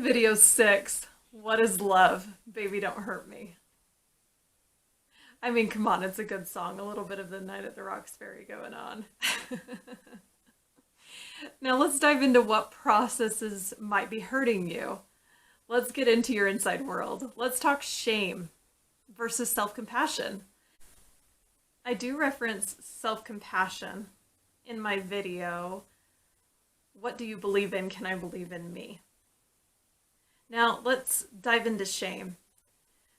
Video 6. What is love? Baby, don't hurt me. I mean, come on, it's a good song. A little bit of the Night at the Roxbury going on. Now let's dive into what processes might be hurting you. Let's get into your inside world. Let's talk shame versus self-compassion. I do reference self-compassion in my video. What do you believe in? Can I believe in me? Now let's dive into shame.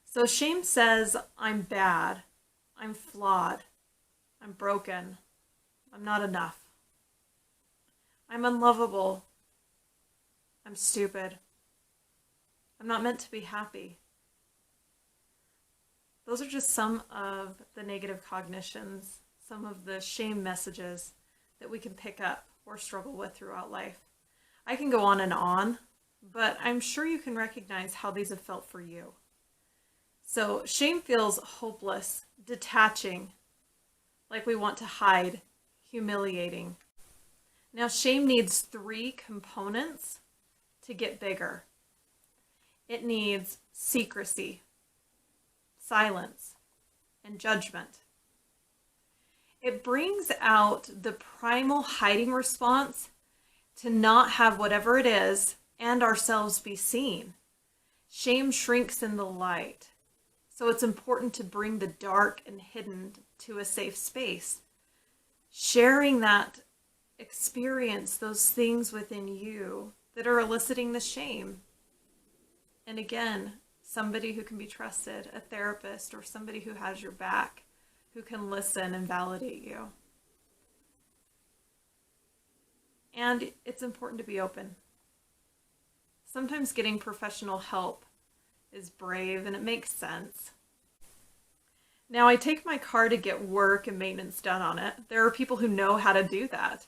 So shame says, I'm bad, I'm flawed, I'm broken, I'm not enough, I'm unlovable, I'm stupid, I'm not meant to be happy. Those are just some of the negative cognitions, some of the shame messages that we can pick up or struggle with throughout life. I can go on, but I'm sure you can recognize how these have felt for you. So shame feels hopeless, detaching, like we want to hide, humiliating. Now shame needs 3 components to get bigger. It needs secrecy, silence, and judgment. It brings out the primal hiding response to not have whatever it is and ourselves be seen. Shame shrinks in the light. So it's important to bring the dark and hidden to a safe space. Sharing that experience, those things within you that are eliciting the shame. And again, somebody who can be trusted, a therapist or somebody who has your back, who can listen and validate you. And it's important to be open. Sometimes getting professional help is brave and it makes sense. Now I take my car to get work and maintenance done on it. There are people who know how to do that.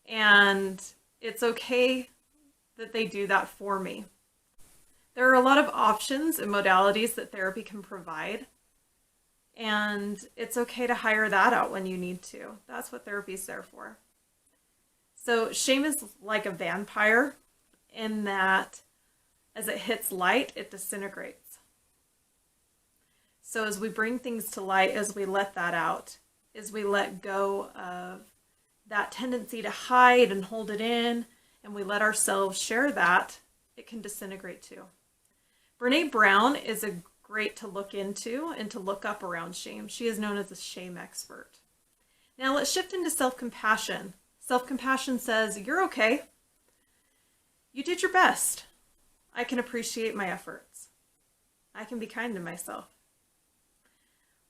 And it's okay that they do that for me. There are a lot of options and modalities that therapy can provide. And it's okay to hire that out when you need to. That's what therapy is there for. So shame is like a vampire in that as it hits light, it disintegrates. So as we bring things to light, as we let that out, as we let go of that tendency to hide and hold it in, and we let ourselves share that, it can disintegrate too. Brene Brown is a great to look into and to look up around shame. She is known as a shame expert. Now let's shift into self-compassion. Self-compassion says, you're okay. You did your best. I can appreciate my efforts. I can be kind to myself.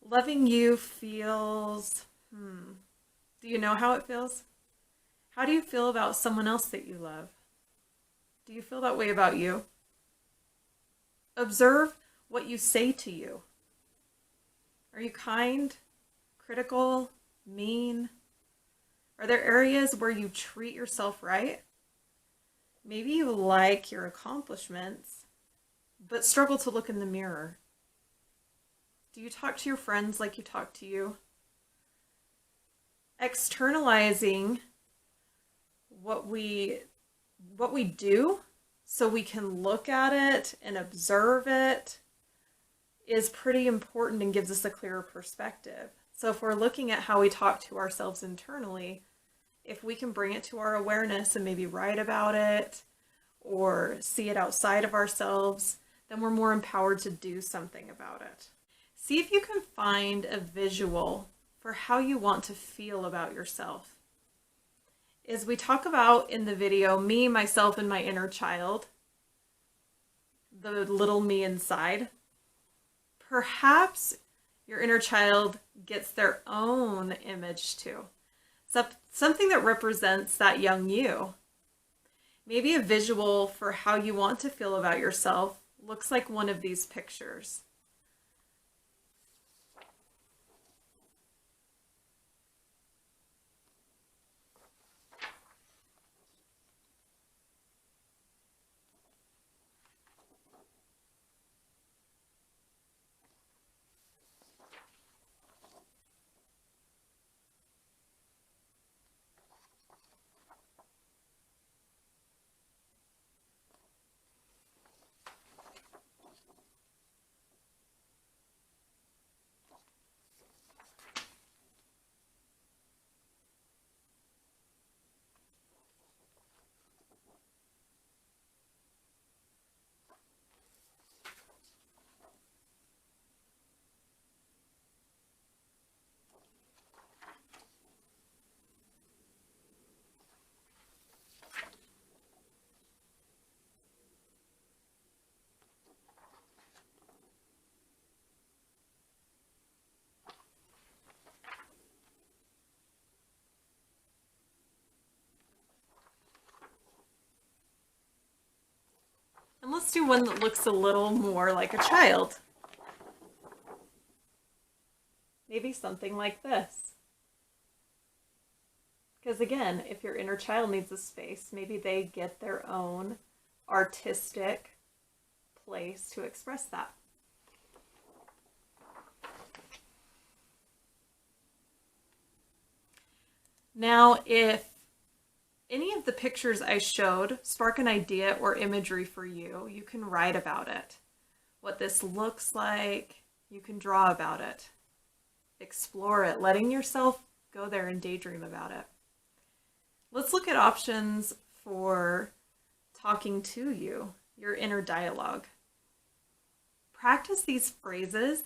Loving you feels, do you know how it feels? How do you feel about someone else that you love? Do you feel that way about you? Observe what you say to you. Are you kind, critical, mean? Are there areas where you treat yourself right? Maybe you like your accomplishments, but struggle to look in the mirror. Do you talk to your friends like you talk to you? Externalizing what we do so we can look at it and observe it is pretty important and gives us a clearer perspective. So if we're looking at how we talk to ourselves internally, if we can bring it to our awareness and maybe write about it or see it outside of ourselves, then we're more empowered to do something about it. See if you can find a visual for how you want to feel about yourself. As we talk about in the video, me, myself, and my inner child, the little me inside, perhaps your inner child gets their own image too. Something that represents that young you. Maybe a visual for how you want to feel about yourself looks like one of these pictures. And let's do one that looks a little more like a child. Maybe something like this. Because again, if your inner child needs a space, maybe they get their own artistic place to express that. Now, if any of the pictures I showed spark an idea or imagery for you, you can write about it. What this looks like, you can draw about it. Explore it, letting yourself go there and daydream about it. Let's look at options for talking to you, your inner dialogue. Practice these phrases,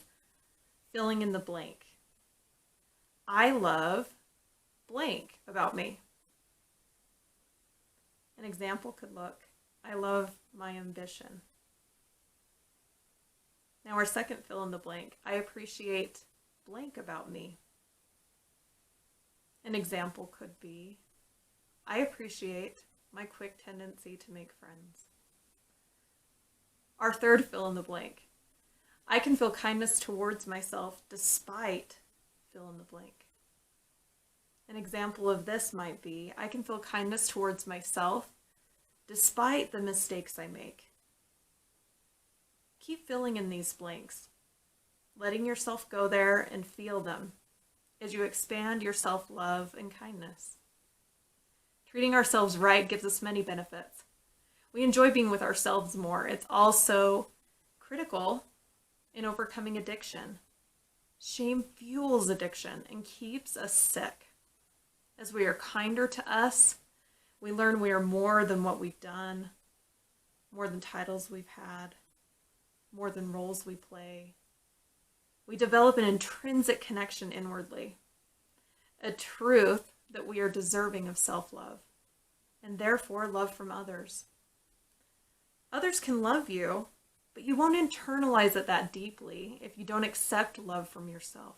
filling in the blank. I love blank about me. An example could look, I love my ambition. Now our second fill in the blank, I appreciate blank about me. An example could be, I appreciate my quick tendency to make friends. Our third fill in the blank, I can feel kindness towards myself despite fill in the blank. An example of this might be, I can feel kindness towards myself despite the mistakes I make. Keep filling in these blanks, letting yourself go there and feel them as you expand your self-love and kindness. Treating ourselves right gives us many benefits. We enjoy being with ourselves more. It's also critical in overcoming addiction. Shame fuels addiction and keeps us sick. As we are kinder to us, we learn we are more than what we've done, more than titles we've had, more than roles we play. We develop an intrinsic connection inwardly, a truth that we are deserving of self-love, and therefore love from others. Others can love you, but you won't internalize it that deeply if you don't accept love from yourself.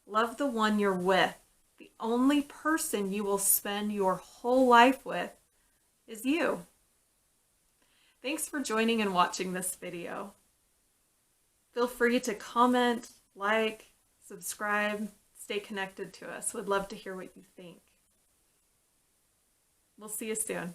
Love the one you're with. The only person you will spend your whole life with is you. Thanks for joining and watching this video. Feel free to comment, like, subscribe, stay connected to us. We'd love to hear what you think. We'll see you soon.